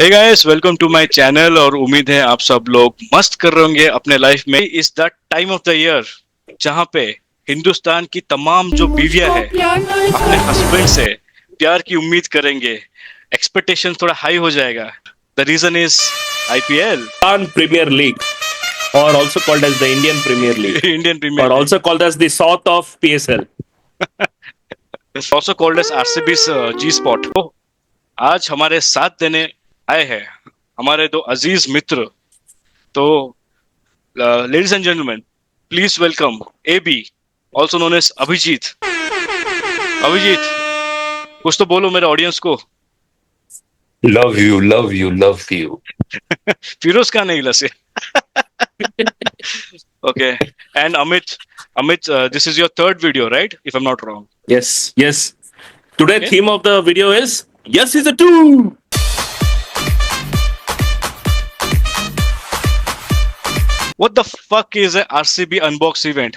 Hey guys, welcome to my channel. और उम्मीद है आप सब लोग मस्त कर रहे होंगे अपने लाइफ में। इस the time of the year जहां पे हिंदुस्तान की तमाम जो बीवियां मुझको है प्यार नहीं अपने हस्बैंड करेगी। से प्यार की उम्मीद करेंगे। एक्सपेक्टेशन थोड़ा हाई हो जाएगा। The reason is IPL. Premier League, or also called as the Indian Premier League, Indian premier or league, also called as the South of PSL. Also called as RCB G spot. तो आज हमारे साथ देने आए हैं हमारे दो अजीज मित्र। तो ladies and gentleman, please welcome A B, also known as Abhijit. Abhijit, कुछ तो बोलो मेरे ऑडियंस को। Love you, love you, love you. Firoz Khan नहीं लसे। Okay. And Amit, Amit, this is your third video right, if I am not wrong? Yes, yes. Today Okay. theme of the video is Yes is a two. What the fuck is RCB unbox event?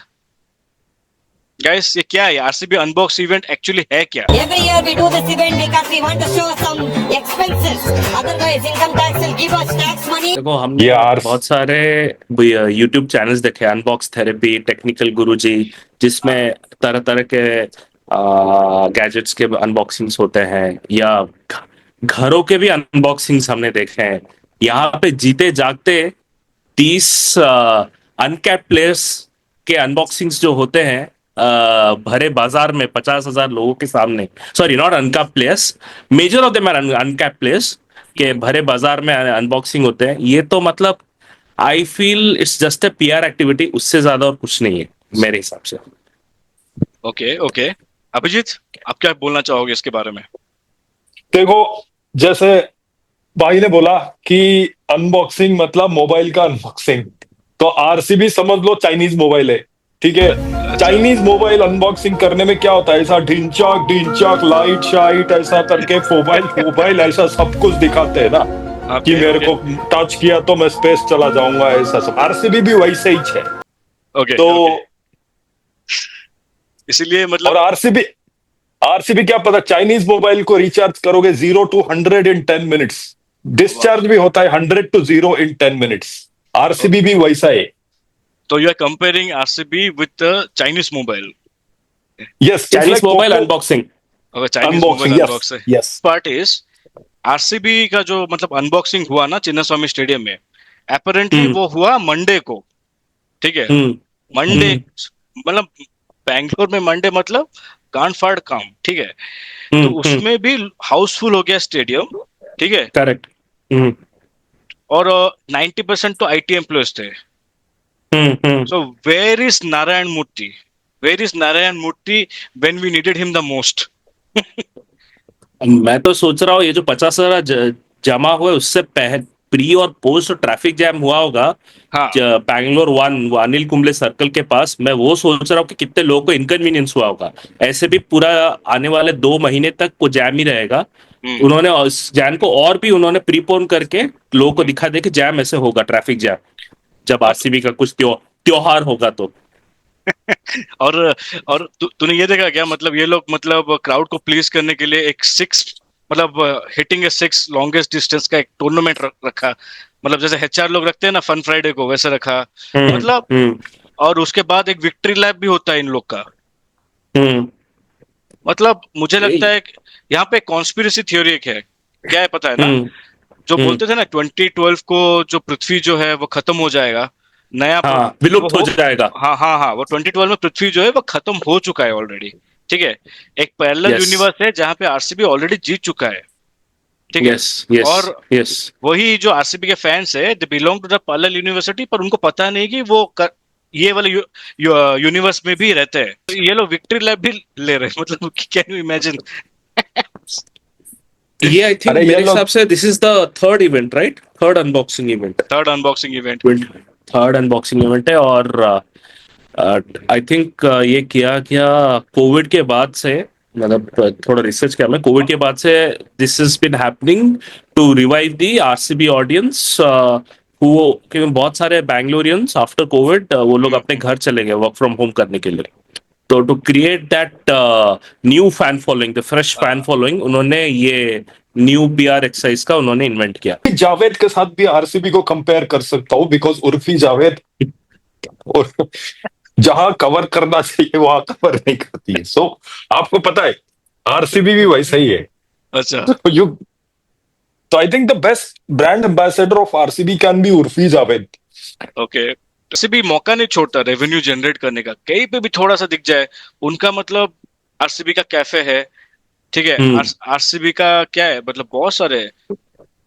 Guys, ये क्या है? RCB unbox event actually है क्या? Every year we do this event because we want to show some expenses. Otherwise, income tax will give us tax money. देखो हमने यार। बहुत सारे YouTube चैनल्स देखे, अनबॉक्स थेरेपी, टेक्निकल गुरुजी, जिसमें तरह तरह के गैजेट्स के अनबॉक्सिंग्स होते हैं, या घरों के भी अनबॉक्सिंग्स हमने देखे हैं। यहाँ पे जीते जागते 30 अनकैप्ड प्लेयर्स के अनबॉक्सिंग्स जो होते हैं भरे बाजार में 50,000 लोगों के सामने, sorry not uncapped players, major of them are uncapped players के भरे बाजार में अनबॉक्सिंग होते हैं। ये तो मतलब I feel it's just a PR activity, उससे ज्यादा और कुछ नहीं है मेरे हिसाब से। ओके ओके, अभिजीत, आप क्या बोलना चाहोगे इसके बारे में? देखो, जैसे भाई ने बोला कि अनबॉक्सिंग मतलब मोबाइल का अनबॉक्सिंग, तो आरसीबी समझ लो चाइनीज मोबाइल है। ठीक है, चाइनीज मोबाइल अनबॉक्सिंग करने में क्या होता है, ऐसा ढिंचक ढिंचक लाइट शाइट ऐसा करके मोबाइल मोबाइल ऐसा सब कुछ दिखाते हैं ना कि मेरे को टच किया तो मैं स्पेस चला जाऊंगा, ऐसा सब। आरसीबी भी वैसे ही है। ओके तो इसीलिए मतलब। और आरसीबी क्या पता, चाइनीज मोबाइल को रिचार्ज करोगे 0 to 100 इन 10 मिनट्स, डिस्चार्ज भी होता है 100 to 0 इन 10 मिनट्स। आरसीबी भी वैसा है। तो you are comparing RCB with Chinese mobile? Yes, Chinese mobile unboxing, अगर चाइनीज मोबाइल अनबॉक्स है। यस। पार्ट इज आरसीबी का जो मतलब अनबॉक्सिंग हुआ ना चिन्नास्वामी स्टेडियम में, अपेरेंटली वो हुआ मंडे को। ठीक है, मंडे मतलब बैंगलोर में मंडे मतलब कांड फाड़ काम। ठीक है, तो उसमें भी हाउसफुल हो गया स्टेडियम। ठीक है, करेक्ट। और 90% तो आईटी एम्प्लॉयज थे। So where is Narayana Murthy? Where is Narayana Murthy when we needed him the most? मैं तो सोच रहा हूँ ये जो 50,000 जमा हुए, उससे प्री और पोस्ट ट्रैफिक जैम हुआ होगा हाँ, बैंगलोर वन अनिल कुंबले सर्कल के पास। मैं वो सोच रहा हूँ कि कितने लोगों को इनकन्वीनियंस हुआ होगा। ऐसे भी पूरा आने वाले 2 महीने तक वो जैम ही रहेगा। उन्होंने उस जैम को और भी उन्होंने प्रीपोन करके लोगों को दिखा दे कि जैम ऐसे होगा, ट्रैफिक जैम, जब आरसीबी का कुछ त्योहार होगा तो। और तूने ये देखा क्या, मतलब ये लोग मतलब क्राउड को प्लीज करने के लिए एक 6 मतलब हिटिंग ए 6 लॉन्गेस्ट डिस्टेंस का एक टूर्नामेंट रखा। मतलब जैसे एचआर लोग रखते हैं ना फन फ्राइडे को, वैसे रखा। मतलब और उसके बाद एक विक्ट्री लैप भी होता है इन लोग का। मतलब मुझे लगता है कि यहाँ पे कॉन्स्पिरेसी थ्योरी एक है। क्या है पता है ना, जो बोलते थे ना 2012 को जो पृथ्वी जो है वो खत्म हो जाएगा, नया विलुप्त हो जाएगा। हाँ हाँ हाँ, वो 2012 में पृथ्वी जो है वो खत्म हो चुका है ऑलरेडी। ठीक है, एक पैरेलल यूनिवर्स है जहां पे आरसीबी ऑलरेडी जीत चुका है। ठीक है, और वही जो आरसीबी के फैंस है, they belong to the parallel university, पर उनको पता नहीं कि वो ये वाले यूनिवर्स में भी रहते हैं। तो ये लोग विक्ट्री लैप भी ले रहे हैं। मतलब कैन यू इमेजिन? ये आई थिंक मेरे हिसाब से this is the third event, right? Third unboxing event है। और आई थिंक ये किया गया कोविड के बाद से, मतलब थोड़ा रिसर्च किया मैं, कोविड के बाद से this is been happening to revive the RCB audience. क्योंकि बहुत सारे बैंगलोरियंस आफ्टर कोविड वो लोग अपने घर चले गए वर्क फ्रॉम होम करने के लिए। तो to create that new fan following, the fresh fan following, उन्होंने ये न्यू पीआर एक्सरसाइज का उन्होंने इन्वेंट किया। जावेद के साथ भी आरसीबी को कंपेयर कर सकता हूँ, बिकॉज उर्फी जावेद और जहां कवर करना चाहिए वहां कवर नहीं करती है। सो आपको पता है आरसीबी भी वैसा ही है। अच्छा, यू तो I think the best brand ambassador of RCB can be Urfi Javed. Okay. वैसे भी मौका नहीं छोड़ता रेवेन्यू जनरेट करने का, कहीं पे भी थोड़ा सा दिख जाए उनका, मतलब आरसीबी का कैफे है, ठीक है, आरसीबी का क्या है, मतलब बहुत सारे हैं।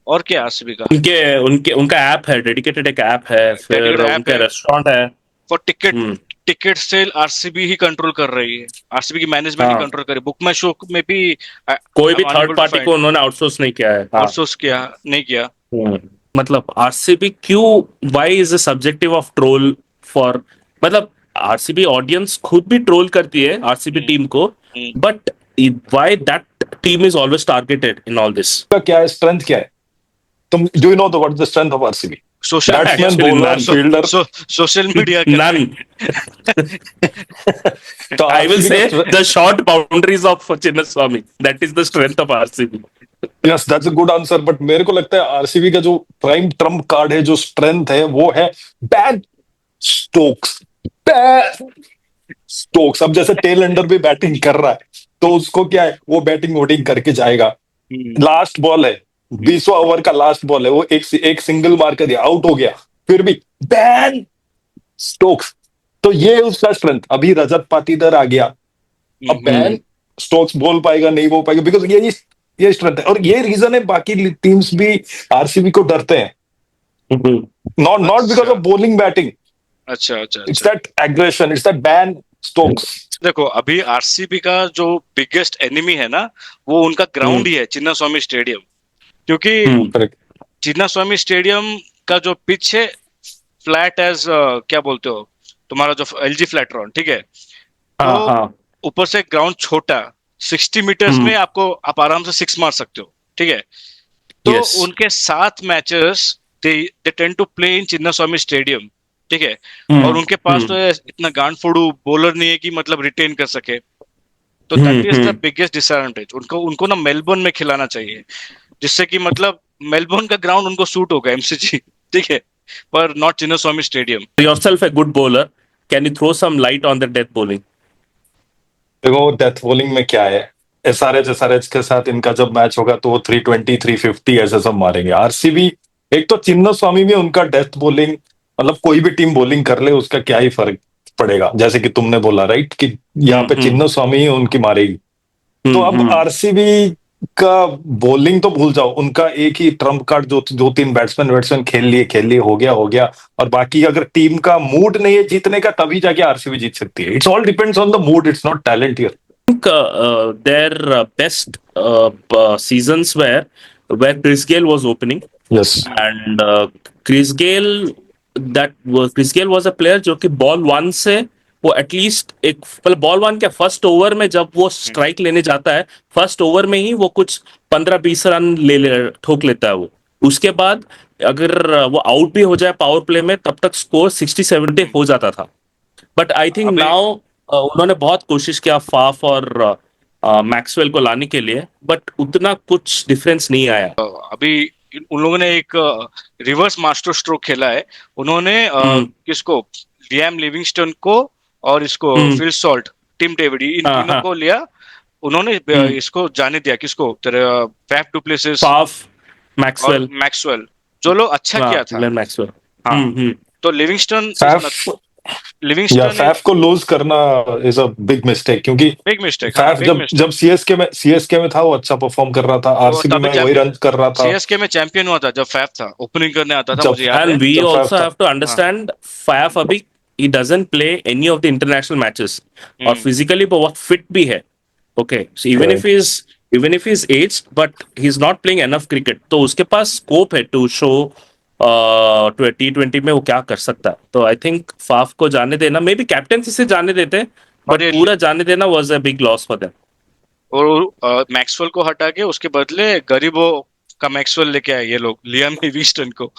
और क्या आरसीबी का उनके उनके उनका ऐप है, डेडिकेटेड एक ऐप है, फिर डेडिकेटेड ऐप उनका है रेस्टोरेंट है। For ticket. Hmm, ticket sale RCB ही कंट्रोल कर रही है, आरसीबी की मैनेजमेंट ही हाँ, कंट्रोल कर रही है। बुक माई शो में भी आई कोई भी am third unable to party को फाइंड, उन्होंने आउटसोर्स नहीं किया है। हाँ। आउटसोर्स किया नहीं किया। हम्म, मतलब आरसीबी क्यों, why is a subjective of troll for, मतलब आरसीबी ऑडियंस खुद भी ट्रोल करती है आरसीबी हम्म, टीम को, hmm. But why that team is always targeted in all this? का क्या है, स्ट्रेंथ क्या है? तुम do you know what the strength of RCB? Social media, batsman, actually bowler, none, fielder. Social media none. तो I will RCB say का the short boundaries of Chinnaswamy. That is the strength of RCB. Yes that's a good answer, but मेरे को लगता है RCB का जो prime Trump card है, जो स्ट्रेंथ है, वो है बैड स्टोक्स। बैड स्टोक्स अब जैसे टेल एंडर भी बैटिंग कर रहा है, तो उसको क्या है, वो बैटिंग वोटिंग करके जाएगा। लास्ट बॉल है, 20वां ओवर का लास्ट बॉल है, वो एक सिंगल मार कर दिया, आउट हो गया, फिर भी बैन स्टोक्स। तो ये उसका स्ट्रेंथ। अभी रजत पाटीदार आ गया, अब बैन स्टोक्स बोल पाएगा नहीं बोल पाएगा, बिकॉज ये स्ट्रेंथ है, और ये रीजन है बाकी टीम्स भी आरसीबी को डरते हैं। Not because of bowling batting, अच्छा अच्छा इट्स अच्छा। That aggression, it's that Ben Stokes. देखो अभी आरसीबी का जो बिगेस्ट एनिमी है ना, वो उनका ग्राउंड ही है, चिन्नास्वामी स्टेडियम। क्योंकि चिन्नास्वामी स्टेडियम का जो पिच है, फ्लैट एज क्या बोलते हो, तुम्हारा जो एलजी फ्लैटरॉन, ठीक है, हाँ तो हाँ। ऊपर से ग्राउंड छोटा, 60 मीटर्स में आप आराम से 6 मार सकते हो, ठीक है। तो Yes. उनके 7 matches they tend to play in Chinnaswamy stadium, ठीक है। और उनके पास तो इतना गांड फोड़ू बॉलर नहीं है कि मतलब रिटेन कर सके। तो that is the biggest disadvantage. उनको उनको ना मेलबर्न में खिलाना चाहिए, जिससे कि मतलब मेलबर्न का ग्राउंड उनको सूट होगा, एमसीजी, ठीक है, पर not Chinnaswamy stadium. Yourself a good bowler. Can you throw some light on the death bowling? देखो डेथ बॉलिंग में क्या है, एसआरएच के साथ इनका जब मैच होगा तो वो 320 350 ऐसे सब मारेंगे। आरसीबी, एक तो चिन्नास्वामी में उनका डेथ बॉलिंग, मतलब कोई भी टीम बॉलिंग कर ले उसका क्या ही फर्क पड़ेगा, जैसे कि तुमने बोला राइट, कि यहाँ पे चिन्नास्वामी ही उनकी मारेगी। तो अब आरसीबी का बॉलिंग तो भूल जाओ, उनका एक ही ट्रम्प कार्ड, जो 2-3 बैट्समैन खेल लिए, हो गया। और बाकी अगर टीम का मूड नहीं है जीतने का, तभी जाके आरसीबी जीत सकती है। It's all depends on the mood, it's not talent here. think their best seasons where Chris Gayle was opening, yes and Chris Gayle Chris Gayle was a player जो कि बॉल 1 से वो एटलीस्ट एक, मतलब ball 1 के first over में जब वो स्ट्राइक लेने जाता है, फर्स्ट ओवर में ही वो कुछ 15-20 रन ठोक लेता है वो। उसके बाद अगर वो आउट भी हो जाए पावर प्ले में, तब तक स्कोर 60-70 हो जाता था। बट आई थिंक नाउ उन्होंने बहुत कोशिश किया फाफ और मैक्सवेल को लाने के लिए, बट उतना कुछ डिफरेंस नहीं आया। अभी उन लोगों ने एक रिवर्स मास्टर स्ट्रोक खेला है। उन्होंने किसको, लियाम लिविंगस्टन को और इसको फिल सॉल्ट, टिम डेविड, इन तीनों को लिया उन्होंने। इसको जाने दिया किसको, तेरे फैफ डु प्लेसिस, मैक्सवेल, जो लोग अच्छा किया था। मैक्सवेल, हाँ, तो लिविंगस्टन फैफ को लूज करना इज अ बिग मिस्टेक, क्योंकि बिग मिस्टेक। फैफ जब सीएसके में था वो अच्छा परफॉर्म कर रहा था, आरसीबी में वही रन कर रहा था। सीएसके में चैंपियन हुआ था जब फैफ था, ओपनिंग करने आता था, मुझे याद है। And we also have to understand Faf अभी he doesn't play any of the international matches, और फिजिकली बहुत फिट भी है। Okay, so even if he's aged, but he's not playing enough cricket, तो उसके पास स्कोप है टू शो T20 में वो क्या कर सकता है। तो आई थिंक फाफ को जाने देना, मे बी कैप्टेंसी से जाने देते, बट पूरा जाने देना was a big loss for them. और मैक्सवेल को हटा के उसके बदले गरीबों का मैक्सवेल लेके आए ये लोग, लियाम लिविंगस्टन को,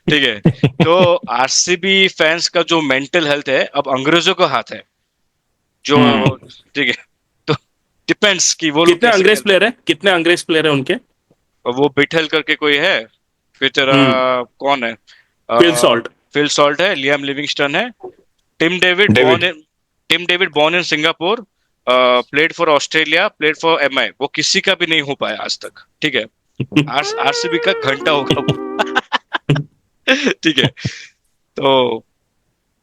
ठीक है। तो आरसीबी फैंस का जो मेंटल हेल्थ है अब अंग्रेजों का हाथ है, जो ठीक है, तो डिपेंड्स कि वो लोग कितने कैसे अंग्रेज खेलते प्लेयर है, कितने अंग्रेज प्लेयर है उनके? हैं। वो बिठल करके कोई है, फिर तेरा कौन है, फिल सॉल्ट। फिल सॉल्ट है, लियाम लिविंगस्टन है, Tim David David. Born in Singapore, played for Australia, played for MI, वो किसी का भी नहीं हो पाया आज तक, ठीक है। आरसीबी का घंटा होगा वो। ठीक है, तो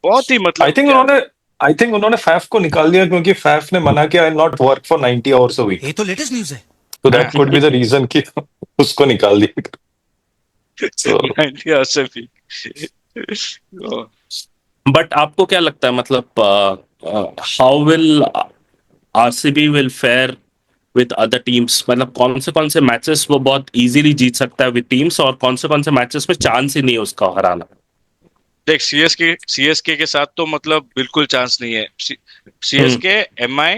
बहुत ही मतलब आई थिंक क्या, उन्होंने आई थिंक उन्होंने फैफ को निकाल दिया क्योंकि फैफ ने मना किया, I not work for 90 hours a week. ये तो लेटेस्ट न्यूज है। तो that could be the reason कि उसको निकाल दिया। So, 90 से भी। बट आपको क्या लगता है, मतलब how will RCB will fair with other teams? मतलब कौन से मैचेस वो बहुत इजीली जीत सकता है विद टीम्स, और कौन से मैचेस में चांस ही नहीं है उसका हराना? देख, सीएसके के साथ तो मतलब बिल्कुल चांस नहीं है। सीएसके, एमआई,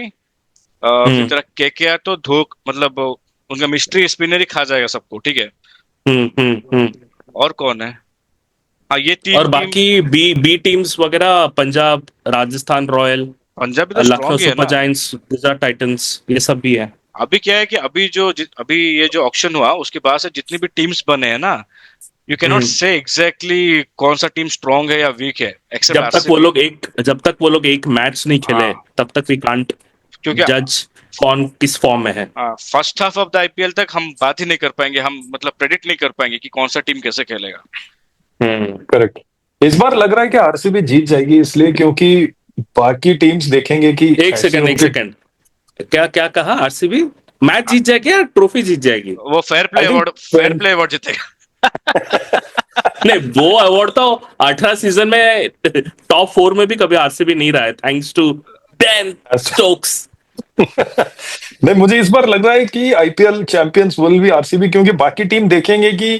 फिर तेरा केकेआर तो धोख, मतलब उनका मिस्ट्री स्पिनर ही खा जाएगा सबको, ठीक है। हम्म। और कौन है, हाँ ये तीन और टीम। बाकी बी बी टीम्स वगैरह, पंजाब, राजस्थान रॉयल, पंजाब भी तो लखनऊ स्ट्रांग ही है सुपर ना। जायंट्स, गुजरात टाइटंस, ये सब भी है। अभी क्या है कि अभी ये जो ऑक्शन हुआ उसके बाद से जितनी भी टीम्स बने हैं ना, यू कैन नॉट हम्म। से एग्जैक्टली कौन सा टीम स्ट्रांग है या वीक है, एक्सेप्ट आरसीबी। जब तक वो लोग एक मैच नहीं खेले, हाँ, तब तक वी कांट क्योंकि जज कौन किस फॉर्म में है। First half of the IPL तक हम बात ही नहीं कर पाएंगे, हम मतलब प्रेडिक्ट नहीं कर पाएंगे कि कौन सा टीम कैसे खेलेगा। करेक्ट। इस बार लग रहा है कि आरसीबी जीत जाएगी, इसलिए क्योंकि बाकी टीम्स देखेंगे कि एक ऐसे सेकंड, एक उनके। सेकंड, क्या क्या कहा? आरसीबी मैच जीत जाएगी या ट्रॉफी जीत जाएगी? वो I think fair play award जीतेगा। नहीं, वो अवार्ड तो 18 सीजन में टॉप 4 में भी कभी आरसीबी नहीं रहा है, थैंक्स टू डैन स्टोक्स। नहीं, मुझे इस बार लग रहा है कि IPL champions will be RCB, क्योंकि बाकी टीम देखेंगे कि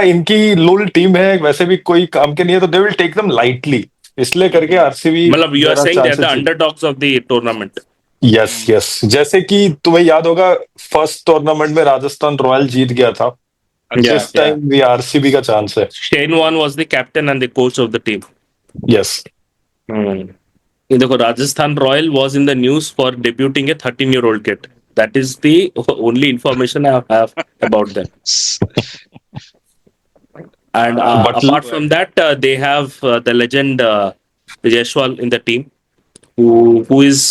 इनकी लोल टीम है, वैसे भी कोई काम के नहीं है, तो they will take them lightly, इसलिए करके आरसीबी मतलब you are there are saying they are the chances. Underdogs of the tournament. Yes yes, जैसे कि तुम्हें याद होगा फर्स्ट टूर्नामेंट में राजस्थान रॉयल जीत गया था, दिस टाइम भी आरसीबी का चांस है। Shane Warne was the captain and the coach of the team. Yes. ये देखो, Rajasthan royal was in the news for debuting a 13-year-old kid. That is the only information I have about them. And But apart from that, they have the legend Jaiswal in the team, who is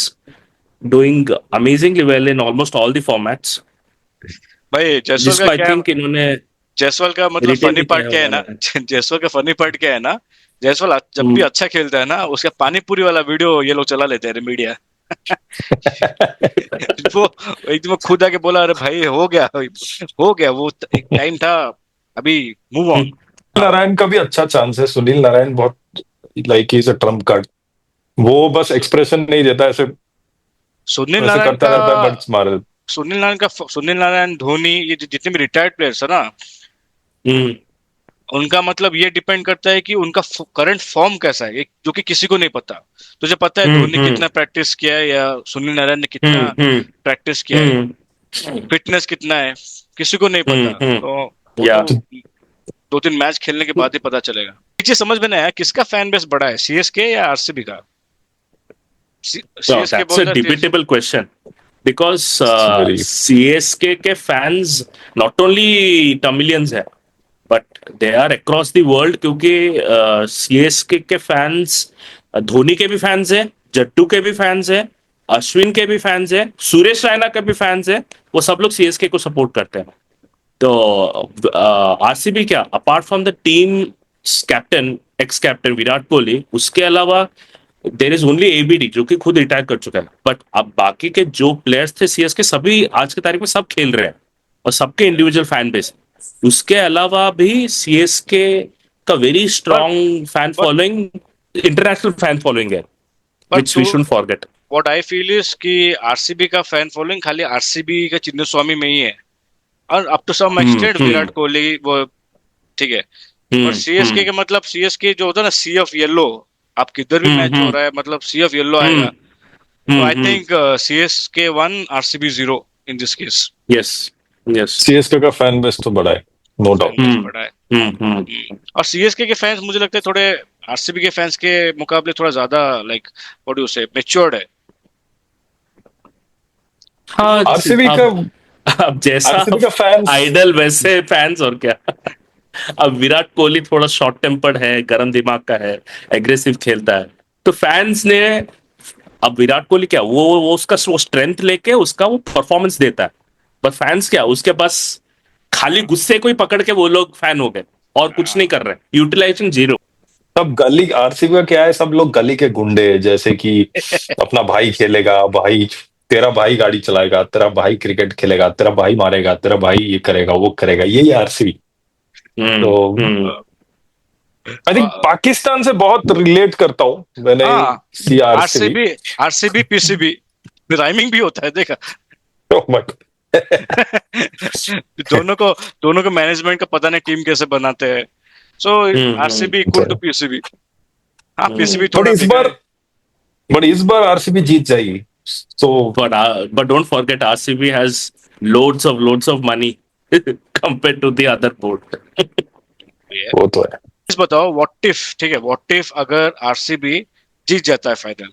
doing amazingly well in almost all the formats. भाई जायसवाल का जिसको आई क्या, think इन्होंने जायसवाल का मतलब retain funny भी किया part है क्या है ना, उन्होंने। जायसवाल का फनी पार्ट क्या है ना, जायसवाल जब भी अच्छा खेलता है ना, उसका पानी पूरी वाला वीडियो ये लोग चला लेते हैं मीडिया। वो एकदम खुद आके बोला, अरे भाई हो गया वो एक टाइम था, अभी मूव ऑन। नारायण का भी अच्छा चांस है। सुनील नारायण बहुत like is a Trump card, वो बस एक्सप्रेशन नहीं देता, ऐसे सुनील ऐसे नारायण करता का रहता है, बट्स मार देता। सुनील नारायण, धोनी, ये जितने भी रिटायर्ड प्लेयर्स है ना, हम्म, उनका मतलब ये डिपेंड करता है कि उनका करंट फॉर्म कैसा है, जो कि किसी को नहीं पता। तुझे पता है धोनी कितना प्रैक्टिस किया है या सुनील नारायण ने कितना प्रैक्टिस किया है, फिटनेस कितना है, किसी को नहीं पता। तो वो या तो 2-3 मैच खेलने के बाद ही पता चलेगा। एक चीज समझ में नहीं आया, किसका फैन बेस बड़ा है, सीएसके या आरसीबी का? So सीएसके that's बोल a रहे थे। debatable question because Very- CSK के fans not only Tamilians है, but they are across the world, क्योंकि CSK के fans धोनी के भी fans है, जट्टू के भी fans है, अश्विन के भी fans है, सुरेश रैना के भी fans है, वो सब लोग CSK को support करते हैं। तो आरसीबी क्या, apart from the team captain, x captain Virat Kohli, उसके अलावा देर इज ओनली एबीडी जो कि खुद रिटायर कर चुका है। बट अब बाकी के जो प्लेयर्स थे सीएसके, सभी आज की तारीख में सब खेल रहे हैं और सबके इंडिविजुअल फैन बेस। उसके अलावा भी सीएसके का very strong fan following, international fan following है, which we shouldn't forget. What I feel is कि आरसीबी का फैन फॉलोइंग खाली आरसीबी का चिन्ह स्वामी में ही है, और up to some extent Virat Kohli वो, ठीक है। और सीएसके के मतलब सीएसके जो होता है ना, सी ऑफ येलो, आप किधर भी मैच हो रहा है मतलब सी ऑफ येलो आएगा। तो I think CSK 1 RCB 0 in this case. Yes yes, CSK का फैन बेस तो बड़ा है, नो डाउट। बड़ा है। और सीएसके के फैंस मुझे लगता है थोड़े आरसीबी के फैंस के मुकाबले थोड़ा ज्यादा लाइक व्हाट डू यू से मैच्योर्ड है। हाँ आरसीबी का अब जैसा आरसीबी का फैंस आइडल वैसे फैंस, और क्या। अब विराट कोहली थोड़ा शॉर्ट टेम्पर्ड है, गरम दिमाग का है, एग्रेसिव खेलता है, तो फैंस ने, अब विराट कोहली क्या, वो उसका वो स्ट्रेंथ लेके उसका वो परफॉर्मेंस देता है, पर फैंस क्या, उसके पास खाली गुस्से को ही पकड़ के वो लोग फैन हो गए और कुछ नहीं कर रहे, यूटिलाइजेशन जीरो। सब गली, आरसीबी का क्या है, सब लोग गली के गुंडे हैं, जैसे कि अपना भाई खेलेगा, भाई तेरा भाई गाड़ी चलाएगा, तेरा भाई क्रिकेट खेलेगा, तेरा भाई मारेगा, तेरा भाई ये करेगा वो करेगा, यही आरसीबी। तो हम्म। आई थिंक पाकिस्तान से बहुत रिलेट करता हूँ मैंने, हाँ, see RCB. RCB, RCB PCB rhyming भी होता है, देखा। दोनों को दोनों को मैनेजमेंट का पता नहीं टीम कैसे बनाते हैं। सो आरसीबी इक्वल टू पीसीबी। हाँ, पीसीबी बट थोड़ा इस बिगड़ा बार है। बट इस बार आरसीबी जीत जाएगी, तो But don't forget, RCB has loads of money compared to the other board. वो तो है। इस बताओ, व्हाट इफ, ठीक है, व्हाट इफ अगर आरसीबी जीत जाता है फाइनल,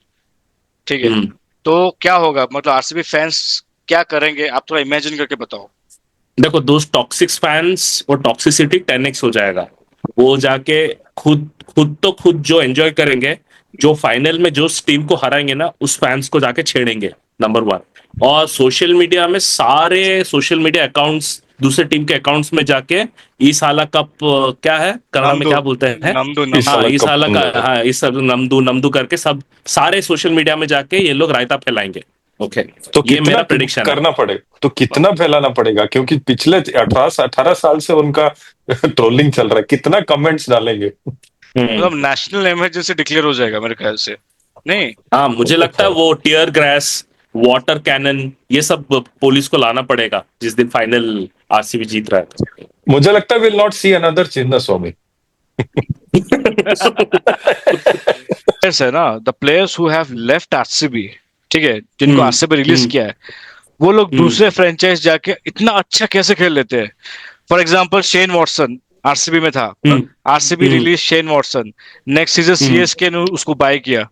ठीक है, हम्म। तो क्या होगा? मतलब आरसीबी फैंस क्या करेंगे? आप थोड़ा इमेजिन करके बताओ। देखो, दोस्त टॉक्सिक फैंस, वो टॉक्सिसिटी 10x हो जाएगा, वो जाके खुद जो एंजॉय करेंगे, जो फाइनल में जो टीम को हराएंगे ना, उस फैंस को जाके छेड़ेंगे, नंबर वन। और सोशल मीडिया में सारे सोशल मीडिया अकाउंट्स दूसरे टीम के अकाउंट्स में जाके, इस साला कप क्या है कन्नड़ा में नमदू, क्या बोलते हैं, नमदू, इस हाँ नमदू। साल इस कप साला तुम का, लोग। हाँ इस सब नमदू नमदू करके सब सारे सोशल मीडिया में जाके ये लोग रायता फैलाएंगे। ओके, तो ये मेरा कितना प्रेडिक्शन है। करना पड़ेगा, तो कितना फैलाना पड़ेगा, क्योंकि पिछले 18 साल से उनका ट्रोलिंग चल रहा है, कितना कमेंट्स डालेंगे। मतलब नेशनल इमरजेंसी डिक्लेयर हो जाएगा मेरे ख्याल से। नहीं, हाँ, मुझे लगता है वो टीयर गैस, वाटर कैनन, ये सब पुलिस को लाना पड़ेगा जिस दिन फाइनल आरसीबी जीत रहा है। मुझे लगता है will not see another Chinna Swami. Players है ना, the players who have left RCB, ठीक है, जिनको आरसीबी रिलीज किया है, वो लोग दूसरे फ्रेंचाइज जाके इतना अच्छा कैसे खेल लेते हैं? For example Shane Watson RCB में था, RCB release Shane Watson, next season CSK ने उसको बाय किया,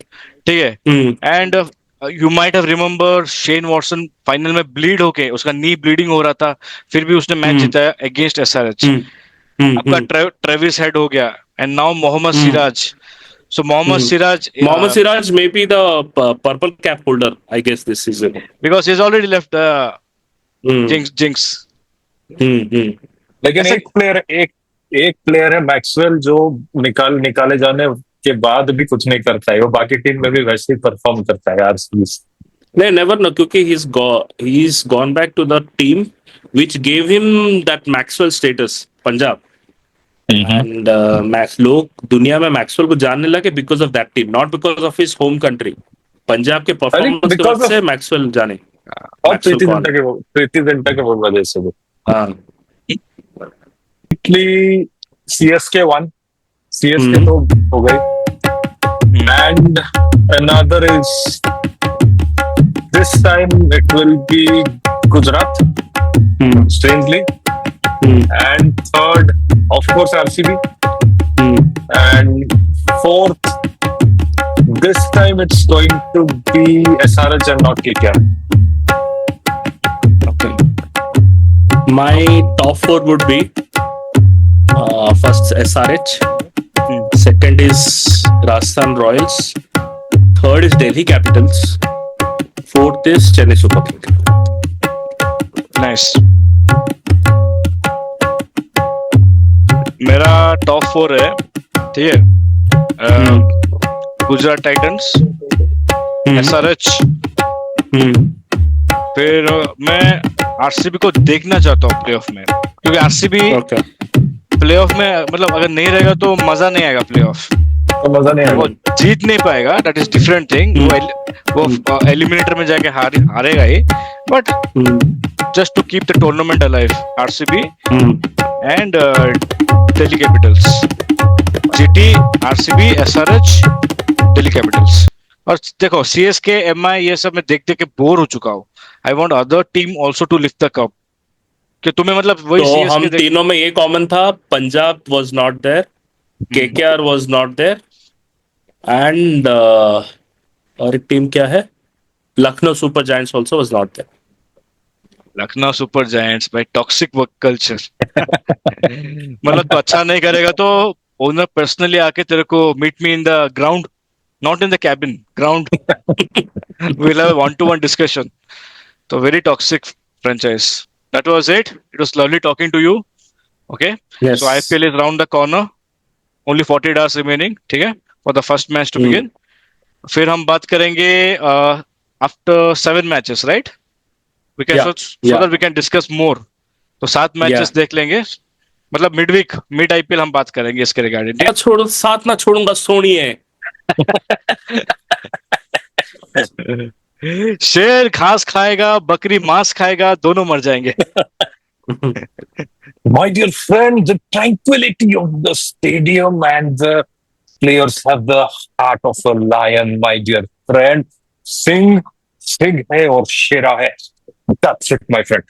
ठीक है, and you might have remember Shane Watson final में ब्लीड होके, उसका नी ब्लीडिंग हो रहा था, फिर भी उसने मैच जिताया अगेंस्ट एसआरएच। आपका ट्रेविस हेड हो गया, and now Mohammad Siraj. So Mohammad Siraj, Mohammad Siraj may be the purple cap holder, I guess, this season. because he's already left Hmm. Jinx. लेकिन ऐसे- एक प्लेयर है मैक्सवेल, जो निकाले जाने के बाद भी कुछ नहीं करता है, वो बाकी टीम में भी वैसे ही परफॉर्म करता है आरसीबी। They never know, क्योंकि he's gone back to the team which gave him that Maxwell status, Punjab. And लोग दुनिया में मैक्सवेल को जानने लगे because of that team, not because of his home country. Punjab के परफॉर्मेंस की because वजह से of- मैक्सवेल जाने। और Maxwell कौन? प्रीति जिंटा के वजह से वो हाँ। सीएसके 1, सीएसके तो हो गई, and another is this time it will be Gujarat, strangely, and third of course RCB, and fourth this time it's going to be SRH and not KKR. Okay. My top four would be first SRH, second is Rajasthan Royals, third is Delhi Capitals, fourth is Chennai Super Kings. Nice. मेरा top 4 है, ठीक है, Gujarat Titans, SRH, फिर मैं RCB को देखना चाहता हूँ प्लेऑफ में, क्योंकि आरसीबी Okay. प्लेऑफ में, मतलब अगर नहीं रहेगा तो मजा नहीं आएगा प्लेऑफ, तो मजा नहीं वो आएगा। जीत नहीं पाएगा, दैट इज डिफरेंट थिंग। वो एलिमिनेटर में जाके हारेगा ही, but just to keep the tournament alive, RCB and Delhi Capitals, GT, RCB, SRH, Delhi Capitals। और देखो CSK, MI, ये सब मैं देख देख के बोर हो चुका हूँ। I want other team also to lift the cup। कि तुम्हें मतलब वही तो हम CSK तीनों में ये कॉमन था, Punjab was not there, KKR was not there, and और एक टीम क्या है, Lucknow super giants also was not there। Lucknow super giants भाई, टॉक्सिक वर्क कल्चर। मतलब तो अच्छा नहीं करेगा तो ओनर पर्सनली आके तेरे को meet me in the ground, not in the cabin, ground, we'll have a one-to-one discussion. So very toxic franchise. That was it. It was lovely talking to you. Okay. Yes. So IPL is round the corner. Only 40 hours remaining. ठीक है? For the first match to begin. फिर हम बात करेंगे after 7 matches, right? We can Yeah. so that we can discuss more. तो 7 matches देख लेंगे. मतलब मिड IPL हम बात करेंगे इसके रिगार्डिंग। ना छोड़ो, साथ ना छोड़ूंगा सोनिए। शेर घास खाएगा, बकरी मांस खाएगा, दोनों मर जाएंगे। My dear friend, the tranquility of the stadium and the players have the heart of a lion, my dear friend. Singh hai aur Shera hai. That's it, my friend.